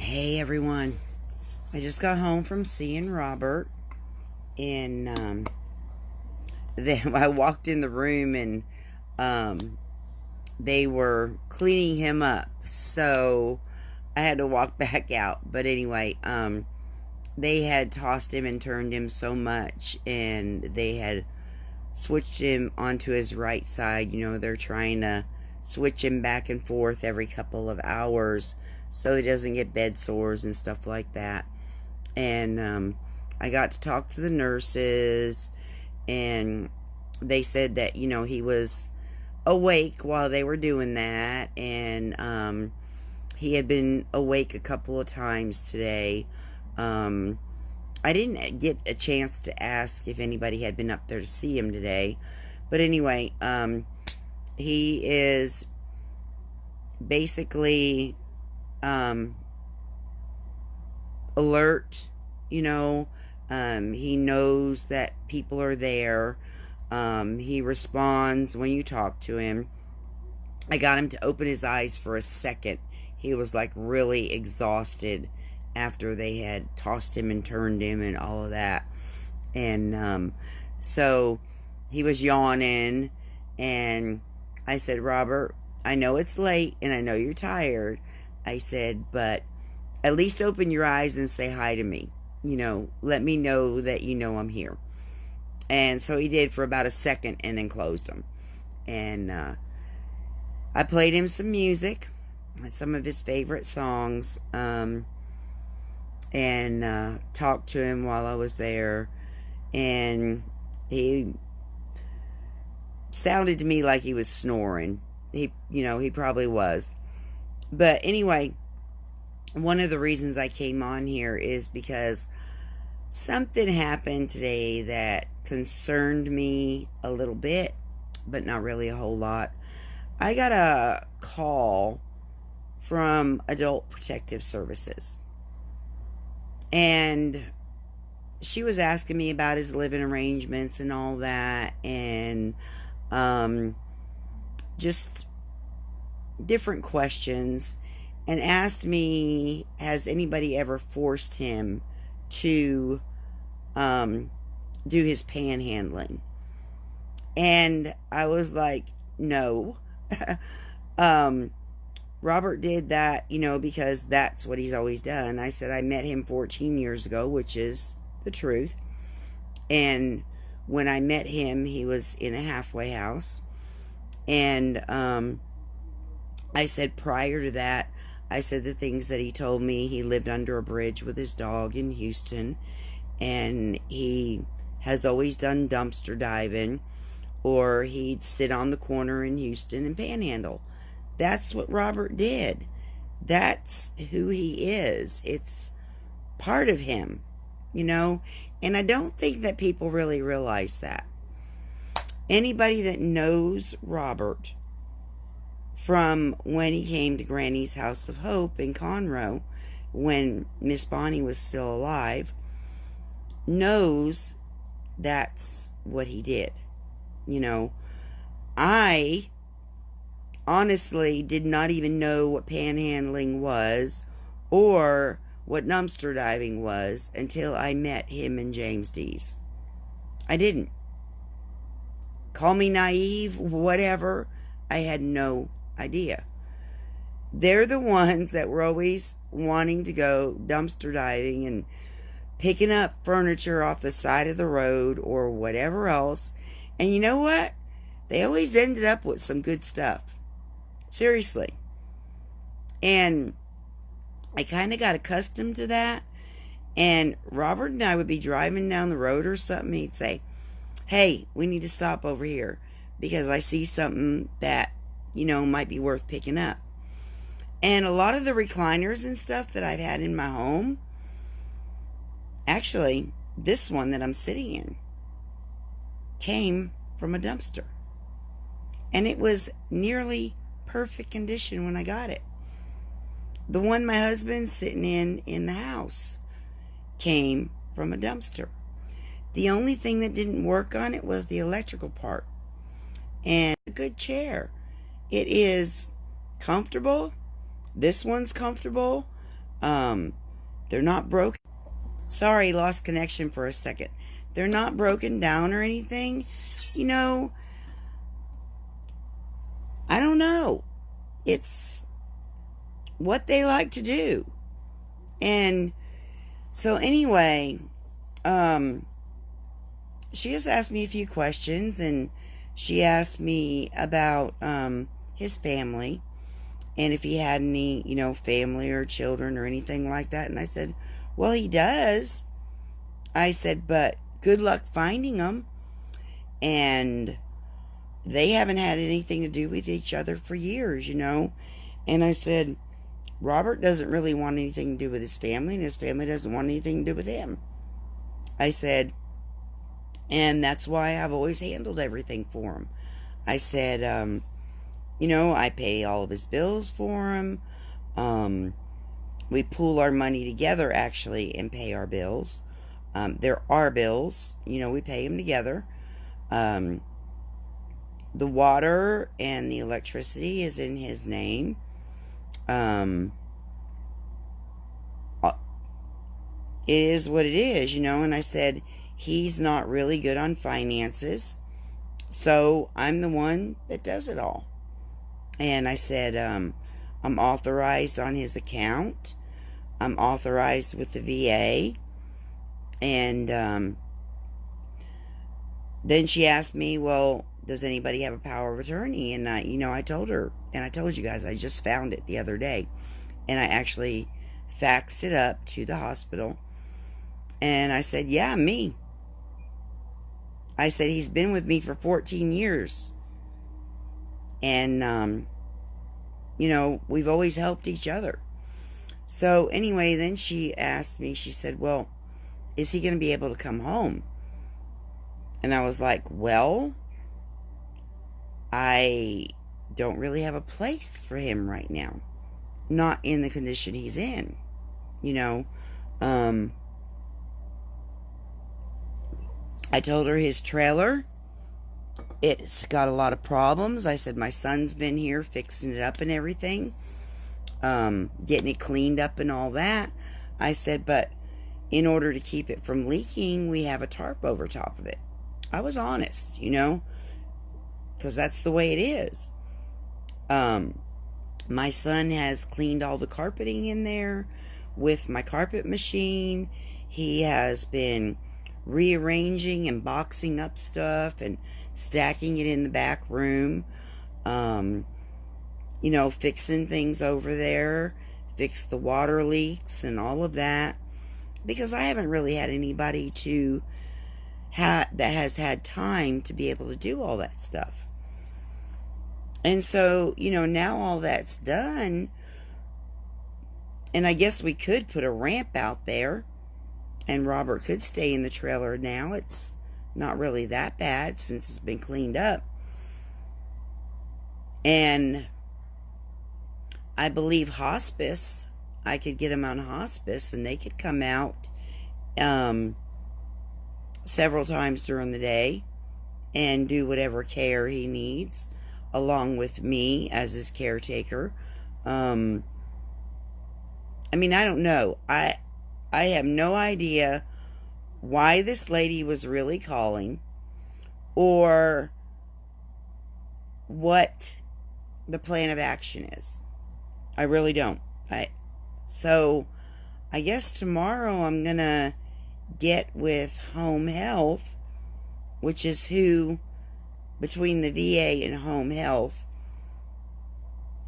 Hey everyone, I just got home from seeing Robert, and then I walked in the room and they were cleaning him up, so I had to walk back out. But anyway, they had tossed him and turned him so much, and they had switched him onto his right side. They're trying to switch him back and forth every couple of hours so he doesn't get bed sores and stuff like that. And I got to talk to the nurses, and they said that he was awake while they were doing that, and he had been awake a couple of times today. I didn't get a chance to ask if anybody had been up there to see him today, but anyway, he is basically alert. He knows that people are there. He responds when you talk to him. I got him to open his eyes for a second. He was like really exhausted after they had tossed him and turned him and all of that. And so he was yawning, and I said, Robert, I know it's late and I know you're tired. I said, but at least open your eyes and say hi to me. Let me know that I'm here. And so he did for about a second and then closed them. And I played him some music, some of his favorite songs, and talked to him while I was there. And he sounded to me like he was snoring. He probably was. But anyway, one of the reasons I came on here is because something happened today that concerned me a little bit, but not really a whole lot. I got a call from Adult Protective Services, and she was asking me about his living arrangements and all that, and just different questions, and asked me, has anybody ever forced him to do his panhandling? And I was like, no. Robert did that, because that's what he's always done. I said I met him 14 years ago, which is the truth. And when I met him, he was in a halfway house. And I said prior to that, I said the things that he told me. He lived under a bridge with his dog in Houston, and he has always done dumpster diving, or he'd sit on the corner in Houston and panhandle. That's what Robert did. That's who he is. It's part of him, and I don't think that people really realize that. Anybody that knows Robert from when he came to Granny's House of Hope in Conroe, when Miss Bonnie was still alive, knows that's what he did. I honestly did not even know what panhandling was or what dumpster diving was until I met him and James Dees. I didn't. Call me naive, whatever. I had no idea. They're the ones that were always wanting to go dumpster diving and picking up furniture off the side of the road or whatever else. And you know what? They always ended up with some good stuff. Seriously. And I kind of got accustomed to that. And Robert and I would be driving down the road or something. He'd say, hey, we need to stop over here because I see something that, might be worth picking up. And a lot of the recliners and stuff that I've had in my home, actually, this one that I'm sitting in came from a dumpster. And it was nearly perfect condition when I got it. The one my husband's sitting in the house came from a dumpster. The only thing that didn't work on it was the electrical part. And a good chair. It is comfortable. This one's comfortable. They're not broken. Sorry, lost connection for a second. They're not broken down or anything. You know, I don't know. It's what they like to do. And so anyway, she just asked me a few questions, and she asked me about his family and if he had any, family or children or anything like that. And I said, well, he does. I said, but good luck finding them. And they haven't had anything to do with each other for years, And I said, Robert doesn't really want anything to do with his family, and his family doesn't want anything to do with him. I said, and that's why I've always handled everything for him. I said, I pay all of his bills for him. We pool our money together, actually, and pay our bills. There are bills, we pay them together. The water and the electricity is in his name. It is what it is, and I said, he's not really good on finances, so I'm the one that does it all. And I said, I'm authorized on his account. I'm authorized with the VA. And then she asked me, well, does anybody have a power of attorney? And I told her, and I told you guys, I just found it the other day. And I actually faxed it up to the hospital. And I said, yeah, me. I said, he's been with me for 14 years. And, we've always helped each other. So anyway, then she asked me, she said, well, is he going to be able to come home? And I was like, well, I don't really have a place for him right now. Not in the condition he's in, I told her his trailer, it's got a lot of problems. I said, my son's been here fixing it up and everything, getting it cleaned up and all that. I said, but in order to keep it from leaking, we have a tarp over top of it. I was honest, because that's the way it is. My son has cleaned all the carpeting in there with my carpet machine. He has been rearranging and boxing up stuff and stacking it in the back room, fixing things over there, fix the water leaks and all of that, because I haven't really had anybody that has had time to be able to do all that stuff. And so, now all that's done, and I guess we could put a ramp out there, and Robert could stay in the trailer now. It's not really that bad since it's been cleaned up. And I believe hospice, I could get him on hospice, and they could come out several times during the day and do whatever care he needs, along with me as his caretaker. I don't know. I have no idea why this lady was really calling or what the plan of action is. I really don't. So I guess tomorrow I'm going to get with Home Health, which is who, between the VA and Home Health,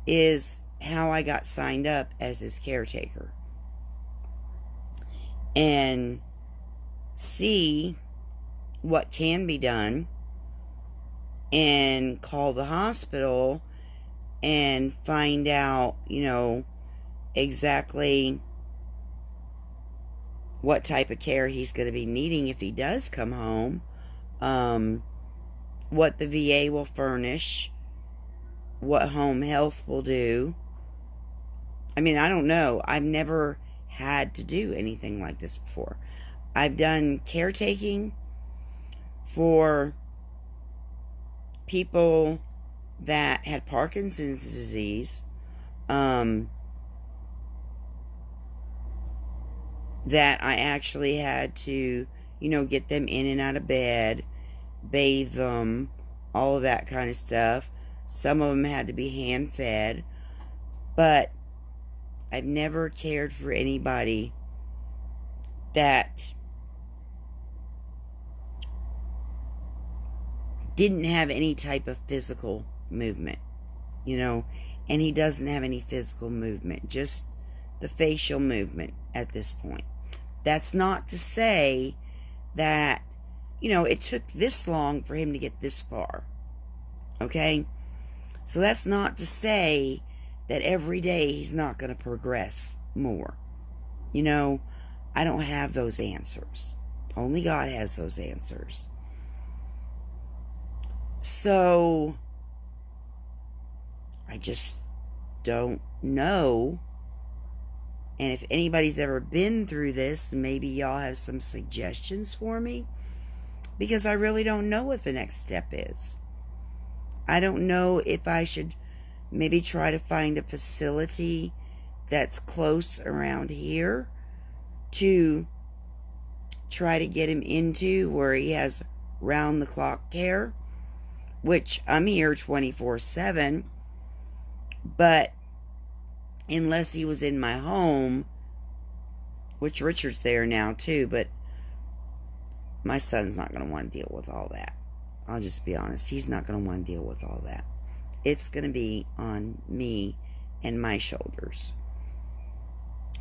is how I got signed up as his caretaker. And see what can be done and call the hospital and find out, exactly what type of care he's going to be needing if he does come home, what the VA will furnish, what Home Health will do. I don't know. I've never had to do anything like this before. I've done caretaking for people that had Parkinson's disease, that I actually had to, get them in and out of bed, bathe them, all of that kind of stuff. Some of them had to be hand fed, but I've never cared for anybody that didn't have any type of physical movement, and he doesn't have any physical movement, just the facial movement at this point. That's not to say that, it took this long for him to get this far. Okay? So that's not to say that every day he's not going to progress more. I don't have those answers. Only God has those answers. So I just don't know. And if anybody's ever been through this, maybe y'all have some suggestions for me, because I really don't know what the next step is. I don't know if I should maybe try to find a facility that's close around here to try to get him into, where he has round-the-clock care, which I'm here 24/7, but unless he was in my home, which Richard's there now too, but my son's not going to want to deal with all that. I'll just be honest. He's not going to want to deal with all that. It's going to be on me and my shoulders.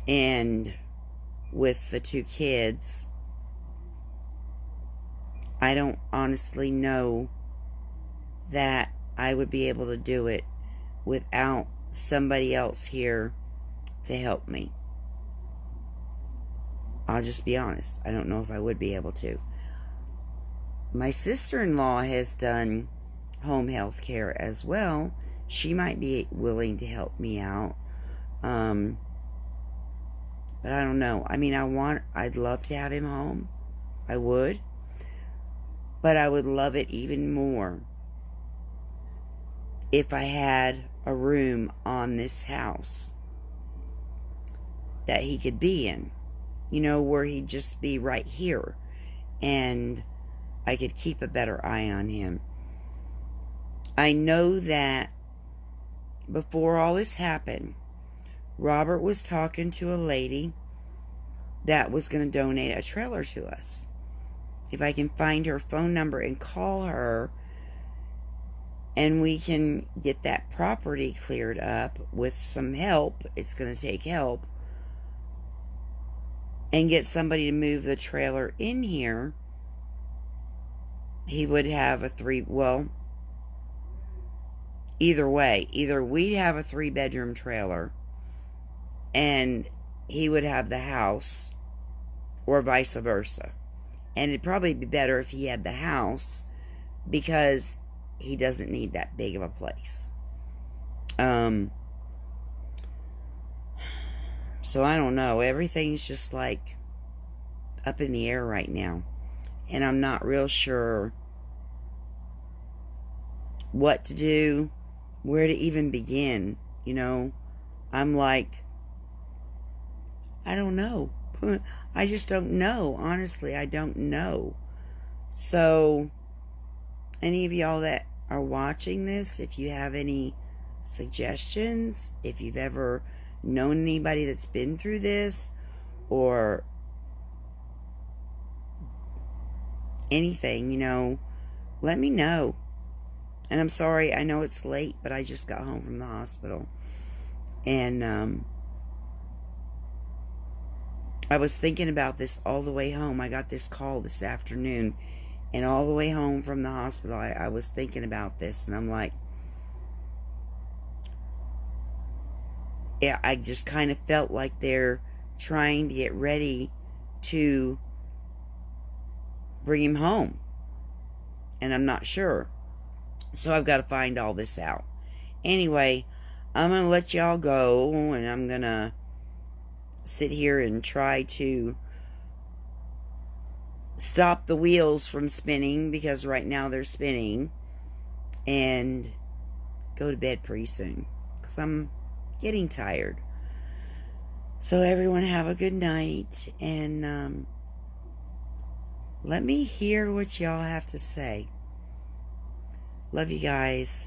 And with the 2 kids, I don't honestly know that I would be able to do it without somebody else here to help me. I'll just be honest. I don't know if I would be able to. My sister-in-law has done home health care as well. She might be willing to help me out. But I don't know. I mean, I'd love to have him home. I would. But I would love it even more if I had a room on this house that he could be in. Where he'd just be right here. And I could keep a better eye on him. I know that before all this happened, Robert was talking to a lady that was going to donate a trailer to us. If I can find her phone number and call her, and we can get that property cleared up with some help, it's going to take help, and get somebody to move the trailer in here, he would have either way, either we'd have a 3-bedroom trailer and he would have the house, or vice versa. And it'd probably be better if he had the house, because he doesn't need that big of a place. So I don't know. Everything's just like up in the air right now. And I'm not real sure what to do, where to even begin. I'm like, I don't know. I just don't know. Honestly, I don't know. So, any of y'all that are watching this, if you have any suggestions, if you've ever known anybody that's been through this, or anything, let me know. And I'm sorry, I know it's late, but I just got home from the hospital. And I was thinking about this all the way home. I got this call this afternoon, and all the way home from the hospital, I was thinking about this, and I'm like, yeah, I just kind of felt like they're trying to get ready to bring him home. And I'm not sure. So I've got to find all this out. Anyway, I'm going to let y'all go, and I'm going to sit here and try to stop the wheels from spinning, because right now they're spinning, and go to bed pretty soon, because I'm getting tired. So everyone have a good night, and let me hear what y'all have to say. Love you guys.